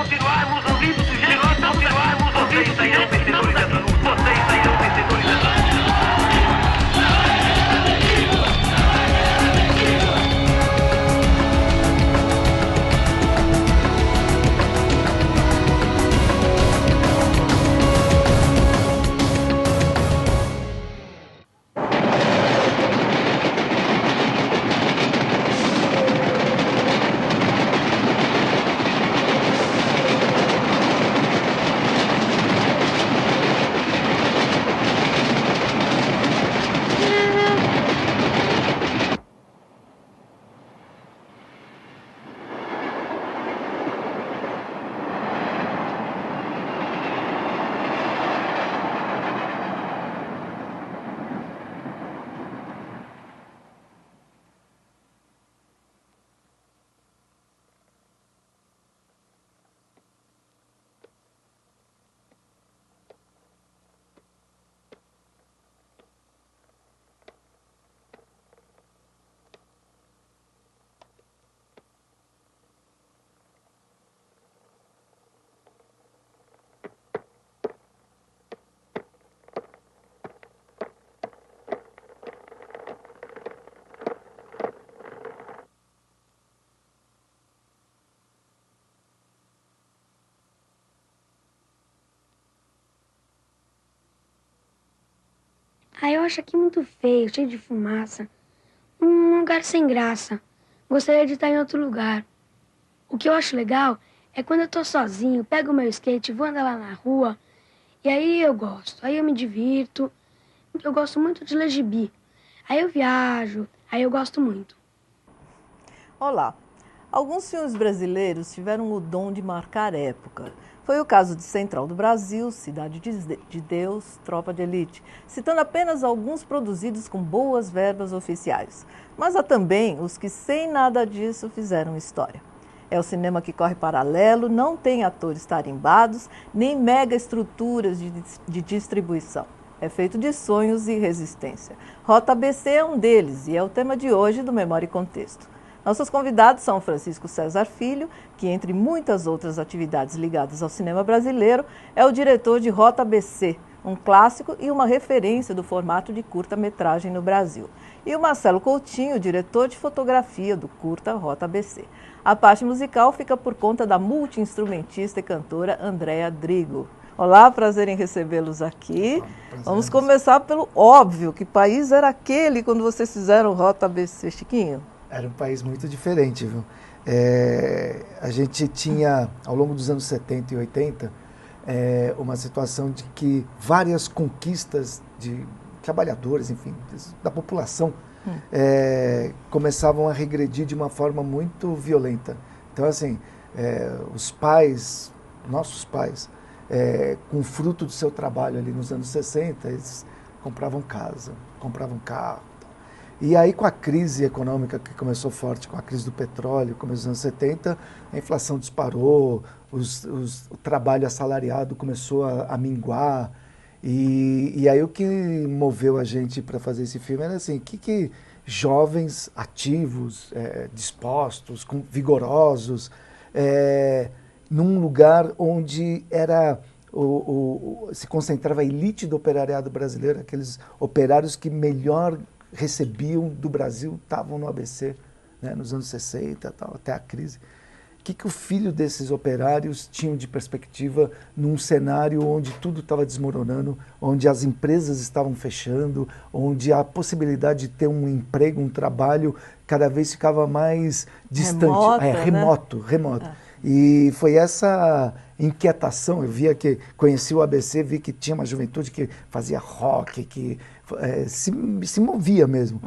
continuarmos ouvindo do jeito que estamos ouvindo, vocês sairão vencedores dessa luta. Vocês sairão vencedores dessa luta. Eu acho aqui muito feio, cheio de fumaça. Um lugar sem graça. Gostaria de estar em outro lugar. O que eu acho legal é quando eu tô sozinho, pego o meu skate, vou andar lá na rua, e aí eu gosto, aí eu me divirto. Eu gosto muito de ler gibi. Aí eu viajo, aí eu gosto muito. Olá. Alguns filmes brasileiros tiveram o dom de marcar época. Foi o caso de Central do Brasil, Cidade de Deus, Tropa de Elite, citando apenas alguns produzidos com boas verbas oficiais. Mas há também os que sem nada disso fizeram história. É o cinema que corre paralelo, não tem atores tarimbados, nem mega estruturas de distribuição. É feito de sonhos e resistência. Rota ABC é um deles e é o tema de hoje do Memória e Contexto. Nossos convidados são Francisco César Filho, que entre muitas outras atividades ligadas ao cinema brasileiro, é o diretor de Rota ABC, um clássico e uma referência do formato de curta-metragem no Brasil. E o Marcelo Coutinho, diretor de fotografia do curta Rota ABC. A parte musical fica por conta da multi-instrumentista e cantora Andréa Drigo. Olá, prazer em recebê-los aqui. Vamos começar pelo óbvio, que país era aquele quando vocês fizeram Rota ABC, Chiquinho? Era um país muito diferente, viu? A gente tinha, ao longo dos anos 70 e 80, uma situação de que várias conquistas de trabalhadores, enfim, da população, começavam a regredir de uma forma muito violenta. Então, assim, os pais, nossos pais, com o fruto do seu trabalho ali nos anos 60, eles compravam casa, compravam carro. E aí, com a crise econômica que começou forte, com a crise do petróleo, começo dos anos 70, a inflação disparou, o trabalho assalariado começou a minguar. E aí o que moveu a gente para fazer esse filme era assim, que jovens ativos, dispostos, vigorosos, num lugar onde era se concentrava a elite do operariado brasileiro, aqueles operários que melhor recebiam do Brasil, estavam no ABC, né, nos anos 60, tal, até a crise. O que o filho desses operários tinham de perspectiva num cenário onde tudo estava desmoronando, onde as empresas estavam fechando, onde a possibilidade de ter um emprego, um trabalho, cada vez ficava mais distante, remoto. E foi essa inquietação, eu via que, conheci o ABC, vi que tinha uma juventude que fazia rock, que se movia mesmo,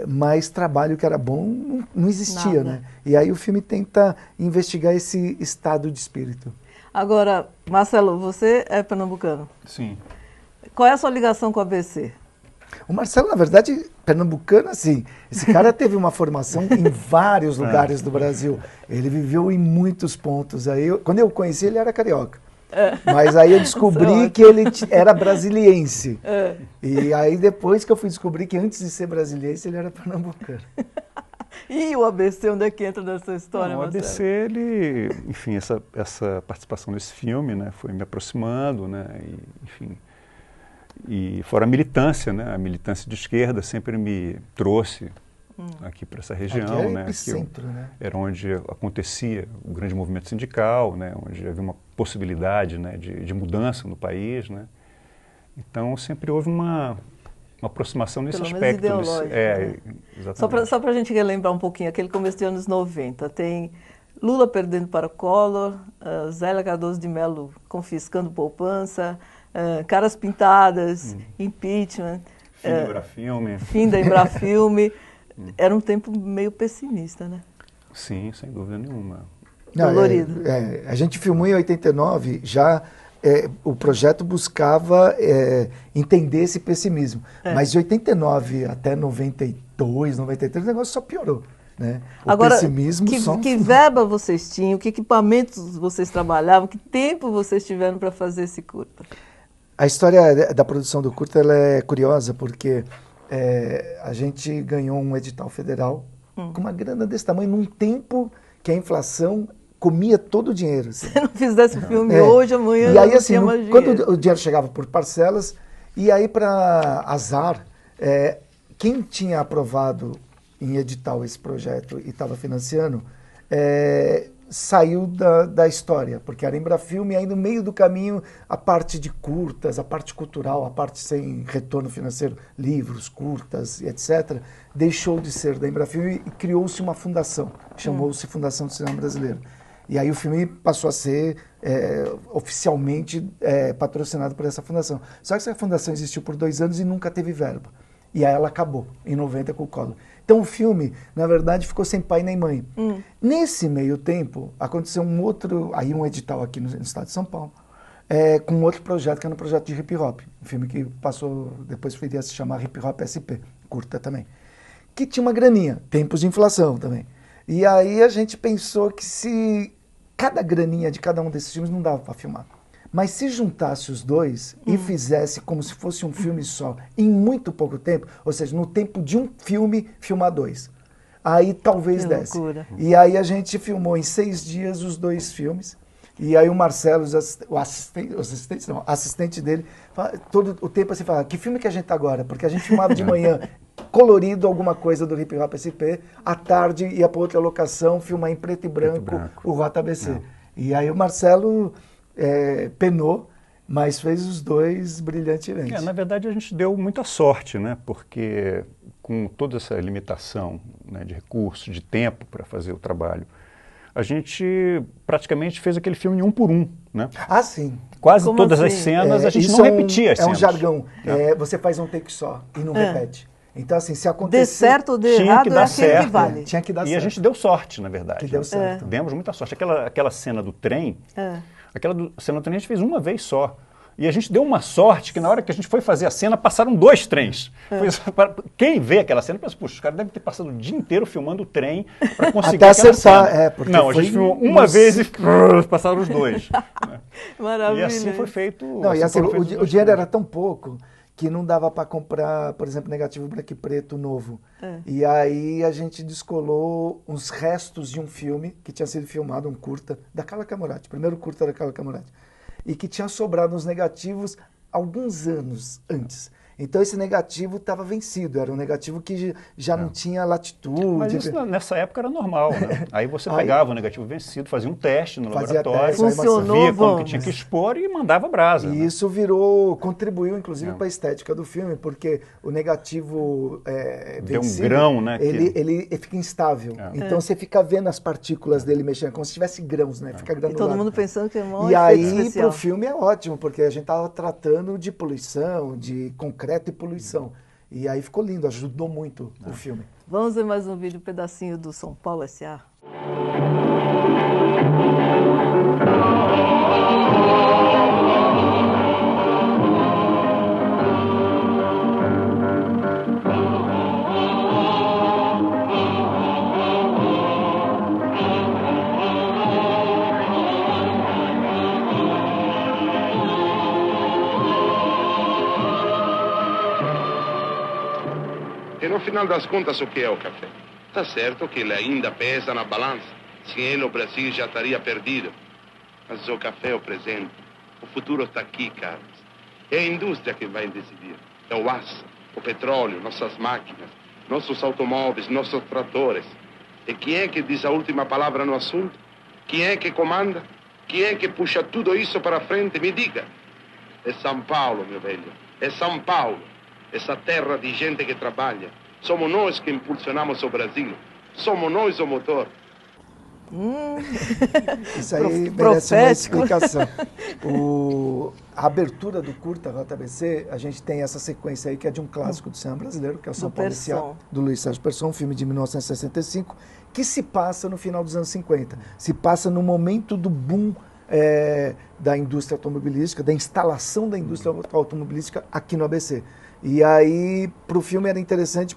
mas trabalho que era bom não existia, né? E aí o filme tenta investigar esse estado de espírito. Agora, Marcelo, você é pernambucano? Sim. Qual é a sua ligação com o ABC? O Marcelo, na verdade, pernambucano, assim, esse cara teve uma formação em vários lugares do Brasil. Ele viveu em muitos pontos. Aí, quando eu o conheci, ele era carioca. Mas aí eu descobri que ele era brasiliense. E aí depois que eu fui descobrir que antes de ser brasiliense, ele era pernambucano. E o ABC, onde é que entra nessa história, Não, o Marcelo? ABC, ele, enfim, essa participação nesse filme, né, foi me aproximando, né, e, enfim, e fora a militância, né, a militância de esquerda sempre me trouxe aqui para essa região, Aqui é né, epicentro, né? era onde acontecia o grande movimento sindical, né, onde havia uma possibilidade, né, de mudança no país, né, então sempre houve uma aproximação nesse Pelo menos aspecto. ideológica, né? Exatamente. Só para a gente relembrar um pouquinho, aquele começo de anos 90, tem Lula perdendo para Collor, Zélia Cardoso de Mello confiscando poupança, caras pintadas, impeachment, Fim do Embrafilme. fim da Embrafilme. Era um tempo meio pessimista, né? Sim, sem dúvida nenhuma. Não, Dolorido. a gente filmou em 89, já o projeto buscava entender esse pessimismo. Mas de 89 até 92, 93, o negócio só piorou. Né? O Agora, pessimismo só... que verba vocês tinham, que equipamentos vocês trabalhavam, que tempo vocês tiveram para fazer esse curta? A história da produção do curta ela é curiosa, porque a gente ganhou um edital federal com uma grana desse tamanho, num tempo que a inflação comia todo o dinheiro. Assim. Se não fizesse o filme hoje, amanhã e aí, não assim, tinha mais quando dinheiro. o dinheiro chegava por parcelas, e aí, para azar, quem tinha aprovado em edital esse projeto e estava financiando, saiu da história, porque era Embrafilme, e aí no meio do caminho a parte de curtas, a parte cultural, a parte sem retorno financeiro, livros, curtas, etc., deixou de ser da Embrafilme e criou-se uma fundação, chamou-se Fundação do Cinema Brasileiro. E aí o filme passou a ser oficialmente patrocinado por essa fundação. Só que essa fundação existiu por 2 anos e nunca teve verba. E aí ela acabou, em 90, com o Collor. Então o filme, na verdade, ficou sem pai nem mãe. Nesse meio tempo, aconteceu um edital aqui no estado de São Paulo, com outro projeto, que era um projeto de hip hop. Um filme que passou, depois viria a se chamar Hip Hop SP, curta também. Que tinha uma graninha, tempos de inflação também. E aí a gente pensou que se cada graninha de cada um desses filmes não dava para filmar. Mas se juntasse os dois e fizesse como se fosse um filme só, em muito pouco tempo, ou seja, no tempo de um filme, filmar 2. Aí talvez Que desse. loucura. E aí a gente filmou em 6 dias os 2 filmes. E aí o Marcelo, o assistente dele, todo o tempo assim, fala, que filme que a gente tá agora? Porque a gente filmava de manhã, colorido alguma coisa do Hip Hop SP, à tarde ia para outra locação, filmar em preto e branco. O Rota ABC. E aí o Marcelo penou, mas fez os 2 brilhantemente. Na verdade, a gente deu muita sorte, né? Porque com toda essa limitação, né, de recursos, de tempo para fazer o trabalho, a gente praticamente fez aquele filme 1 por 1, né? Ah, sim. Quase Como todas assim? as cenas a gente Isso não repetia as É um cenas. jargão. Você faz um take só e não repete. Então, assim, se acontecer... Dê certo ou dê tinha errado, que é dar aquele que certo. vale. Tinha que dar E certo. a gente deu sorte, na verdade. Que deu certo. Demos muita sorte. Aquela cena do trem, cena do trem a gente fez uma vez só. E a gente deu uma sorte que na hora que a gente foi fazer a cena, passaram 2 trens. Quem vê aquela cena, pensa, puxa, os caras devem ter passado o dia inteiro filmando o trem para conseguir Até aquela acertar, cena. porque Não, a foi gente filmou uma vez e passaram os 2. Né? Maravilha. E assim foi feito. Não, e assim, foram feitos os o 2 dinheiro filmes. era tão pouco que não dava para comprar, por exemplo, negativo branco e preto novo. E aí a gente descolou uns restos de um filme que tinha sido filmado, um curta, da Carla Camurati, primeiro curta da Carla Camurati, e que tinha sobrado uns negativos alguns anos antes. Então esse negativo estava vencido, era um negativo que já não tinha latitude. Mas isso nessa época era normal, né? Aí você pegava o negativo vencido, fazia um teste no laboratório, teste, funcionou, via como que vamos. tinha que expor e mandava brasa. E né? isso contribuiu inclusive para a estética do filme, porque o negativo Deu um vencido, grão, né? Ele fica instável. Então você fica vendo as partículas dele mexendo, como se tivesse grãos, né? Fica E granulado. todo mundo pensando que é um E efeito aí, especial. pro filme é ótimo, porque a gente estava tratando de poluição, de concreto e poluição. E aí ficou lindo, ajudou muito o filme. Vamos ver mais um vídeo, um pedacinho do São Paulo S.A. E no final das contas, o que é o café? Tá certo que ele ainda pesa na balança. Sem ele o Brasil já estaria perdido. Mas o café é o presente. O futuro está aqui, Carlos. É a indústria que vai decidir. É o aço, o petróleo, nossas máquinas, nossos automóveis, nossos tratores. E quem é que diz a última palavra no assunto? Quem é que comanda? Quem é que puxa tudo isso para frente? Me diga. É São Paulo, meu velho. É São Paulo. Essa terra de gente que trabalha. Somos nós que impulsionamos o Brasil. Somos nós o motor. Isso aí merece uma explicação. A abertura do curta JBC, a gente tem essa sequência aí que é de um clássico do cinema brasileiro, que é o São Paulo S.A., do Luiz Sérgio Persson, um filme de 1965, que se passa no final dos anos 50. Se passa no momento do boom da indústria automobilística, da instalação da indústria automobilística aqui no ABC. E aí, para o filme era interessante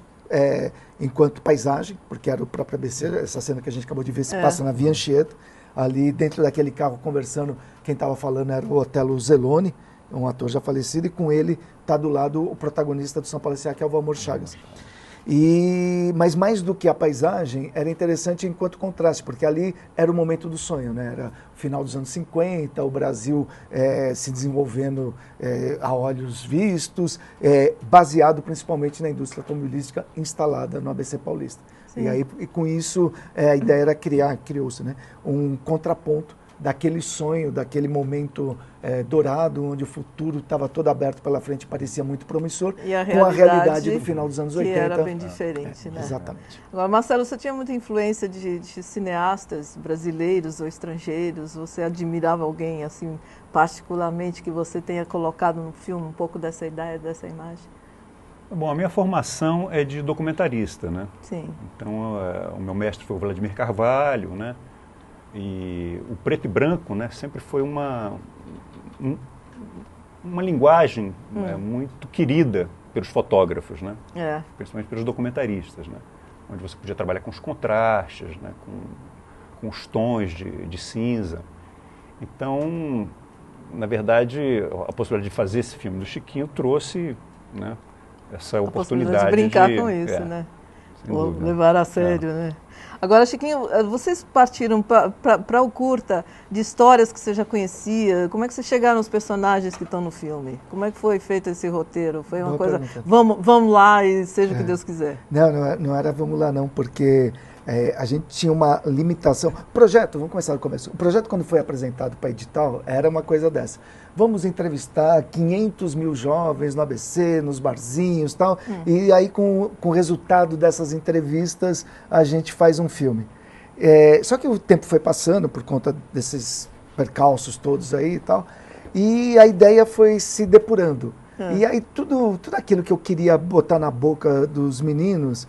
enquanto paisagem, porque era o próprio ABC, essa cena que a gente acabou de ver se passa na Via Anchieta, ali dentro daquele carro conversando, quem estava falando era o Otelo Zeloni, um ator já falecido, e com ele está do lado o protagonista do São Paulo S.A., que é o Valmor Chagas. Mas mais do que a paisagem, era interessante enquanto contraste, porque ali era o momento do sonho, né? Era o final dos anos 50, o Brasil se desenvolvendo a olhos vistos, baseado principalmente na indústria automobilística instalada no ABC Paulista. E com isso, a ideia era criou-se, né, um contraponto daquele sonho, daquele momento dourado, onde o futuro estava todo aberto pela frente, parecia muito promissor, com a realidade do final dos anos 80. Que era bem diferente, né? Exatamente. Agora, Marcelo, você tinha muita influência de cineastas brasileiros ou estrangeiros? Você admirava alguém, assim, particularmente, que você tenha colocado no filme um pouco dessa ideia, dessa imagem? Bom, a minha formação é de documentarista, né? Sim. Então, o meu mestre foi o Vladimir Carvalho, né? E o preto e branco, né, sempre foi uma linguagem muito querida pelos fotógrafos, né? Principalmente pelos documentaristas, né? Onde você podia trabalhar com os contrastes, né? com os tons de cinza. Então, na verdade, a possibilidade de fazer esse filme do Chiquinho trouxe, né, essa oportunidade de brincar com isso, né? Ou levar a sério, né? Agora, Chiquinho, vocês partiram para o curta de histórias que você já conhecia. Como é que vocês chegaram nos personagens que estão no filme? Como é que foi feito esse roteiro? Foi uma coisa, vamos lá e seja o que Deus quiser. Não era vamos lá não, porque a gente tinha uma limitação. Vamos começar do começo. O projeto, quando foi apresentado para edital, era uma coisa dessa. Vamos entrevistar 500 mil jovens no ABC, nos barzinhos e tal, e aí com o resultado dessas entrevistas a gente faz um filme. Só que o tempo foi passando por conta desses percalços todos aí e tal, e a ideia foi se depurando. E aí tudo aquilo que eu queria botar na boca dos meninos,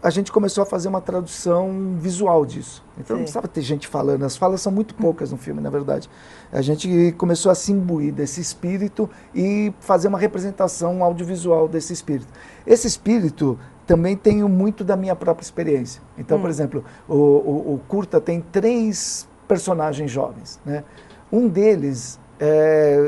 a gente começou a fazer uma tradução visual disso. Então não precisava ter gente falando, as falas são muito poucas no filme, na verdade. A gente começou a se imbuir desse espírito e fazer uma representação audiovisual desse espírito. Esse espírito também tem muito da minha própria experiência. Então, por exemplo, o curta tem 3 personagens jovens, né? Um deles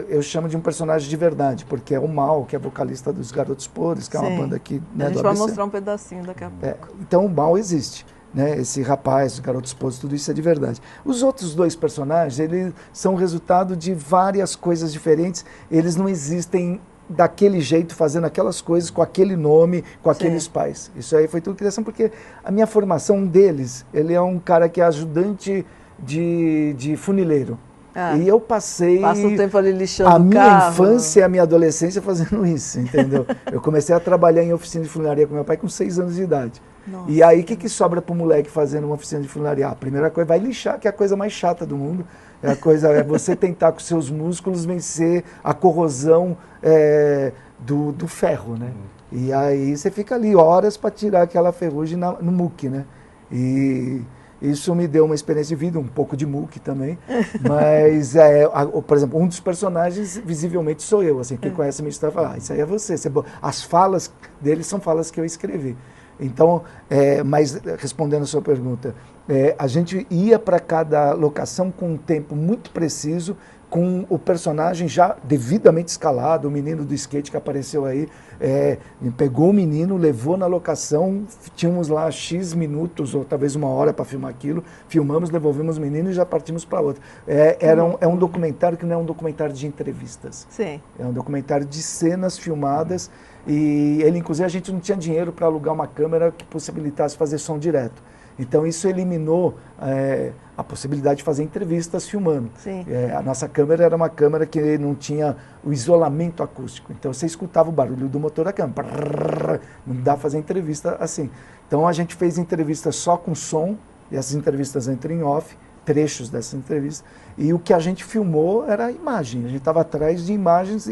eu chamo de um personagem de verdade, porque é o Mal, que é vocalista dos Garotos Podres, que é uma banda aqui, né, a gente do vai ABC. mostrar um pedacinho daqui a pouco. Então o Mal existe, né? Esse rapaz, os Garotos Podres, tudo isso é de verdade. Os outros 2 personagens, eles são resultado de várias coisas diferentes, eles não existem daquele jeito, fazendo aquelas coisas, com aquele nome, com aqueles pais. Isso aí foi tudo criação, porque a minha formação, um deles, ele é um cara que é ajudante de funileiro. E eu passei Passa o tempo ali lixando a minha carro. infância e a minha adolescência fazendo isso, entendeu? Eu comecei a trabalhar em oficina de funilaria com meu pai com 6 anos de idade. Nossa. E aí, o que sobra para o moleque fazendo uma oficina de funilaria? A primeira coisa, vai lixar, que é a coisa mais chata do mundo. É você tentar com seus músculos vencer a corrosão do ferro, né? E aí você fica ali horas para tirar aquela ferrugem no muque, né? E isso me deu uma experiência de vida, um pouco de muque também, mas, por exemplo, um dos personagens, visivelmente, sou eu, assim, quem conhece a minha história fala, isso aí é você. As falas dele são falas que eu escrevi. Então, mas respondendo a sua pergunta, A gente ia para cada locação com um tempo muito preciso, com o personagem já devidamente escalado, o menino do skate que apareceu aí, pegou o menino, levou na locação, tínhamos lá X minutos ou talvez 1 hora para filmar aquilo, filmamos, devolvemos o menino e já partimos para outra. É um documentário que não é um documentário de entrevistas. Sim. É um documentário de cenas filmadas e ele, inclusive, a gente não tinha dinheiro para alugar uma câmera que possibilitasse fazer som direto. Então isso eliminou a possibilidade de fazer entrevistas filmando. Sim. A nossa câmera era uma câmera que não tinha o isolamento acústico. Então você escutava o barulho do motor da câmera. Não dá para fazer entrevista assim. Então a gente fez entrevistas só com som, e essas entrevistas entram em off, trechos dessas entrevistas. E o que a gente filmou era a imagem. A gente estava atrás de imagens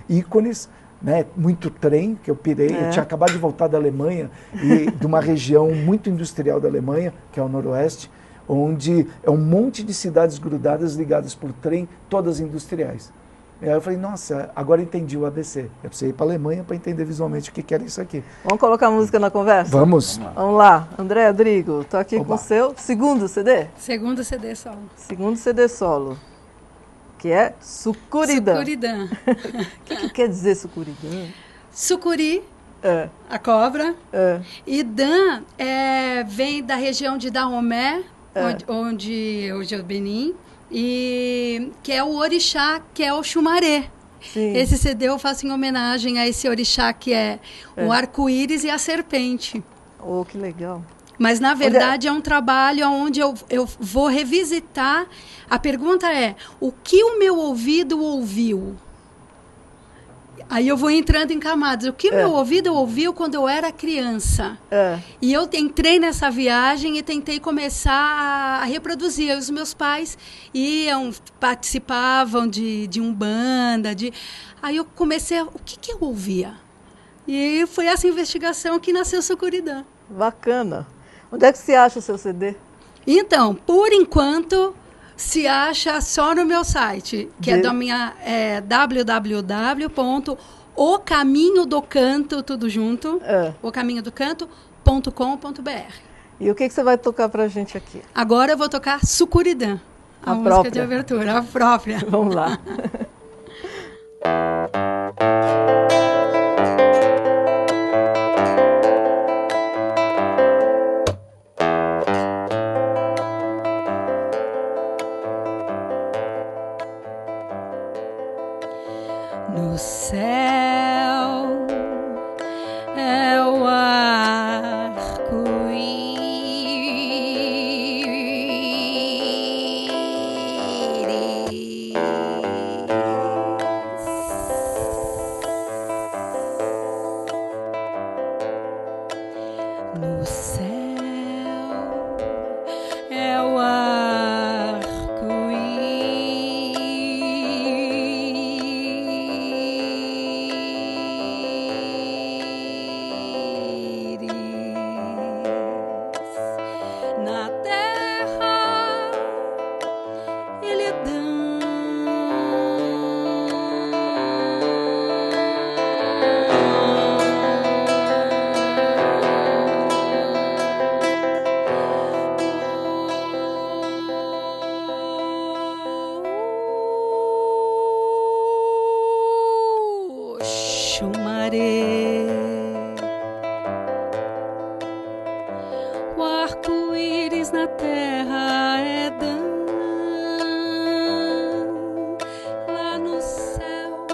ícones, né, muito trem, que eu pirei, eu tinha acabado de voltar da Alemanha, e de uma região muito industrial da Alemanha, que é o Noroeste, onde é um monte de cidades grudadas ligadas por trem, todas industriais. E aí eu falei, nossa, agora entendi o ABC. Eu precisei ir para a Alemanha para entender visualmente o que era isso aqui. Vamos colocar música na conversa? Vamos. Vamos lá. André Rodrigo, estou aqui Oba. com o seu segundo CD? Segundo CD solo. Segundo CD solo, que é Sucuridã. Sucuridã. O que quer dizer Sucuridã? Sucuri, a cobra. E Dan vem da região de Dahomey, onde hoje é o Benin, e que é o orixá, que é o Xumaré. Sim. Esse CD eu faço em homenagem a esse orixá que é o arco-íris e a serpente. Oh, que legal. Mas, na verdade, é um trabalho onde eu vou revisitar. A pergunta é, o que o meu ouvido ouviu? Aí eu vou entrando em camadas. O que o meu ouvido ouviu quando eu era criança? E eu entrei nessa viagem e tentei começar a reproduzir. Os meus pais participavam de umbanda. Aí eu comecei o que eu ouvia? E foi essa investigação que nasceu Sucuridã. Bacana. Onde é que se acha o seu CD? Então, por enquanto, se acha só no meu site, que é da minha www.ocaminhodocanto, tudo junto, ocaminhodocanto.com.br. E o que você vai tocar pra gente aqui? Agora eu vou tocar Sucuridã, a música própria de abertura, a própria. Vamos lá. No céu é o arco-íris. No céu é o na terra ele Xumaré. O arco-íris na terra é Dan. Lá no céu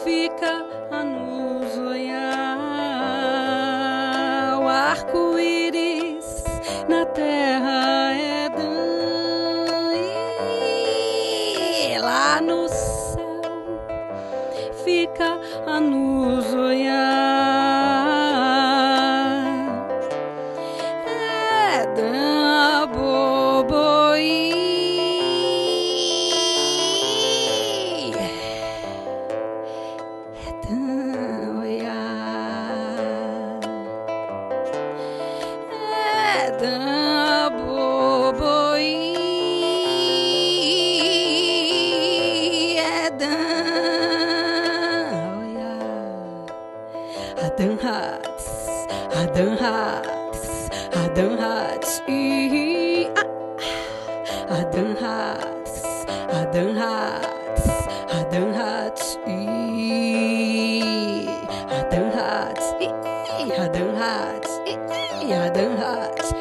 fica a nos olhar. O arco-íris na terra é Dan. E lá no céu fica a nos olhar. É Dan Boboi. É Dan Oiá. É Dan Boboi. É Dan Oiá. Adam Hats, Adam Hats, Adam Hats, Adam Hats, Adam Hats, Adam Hats,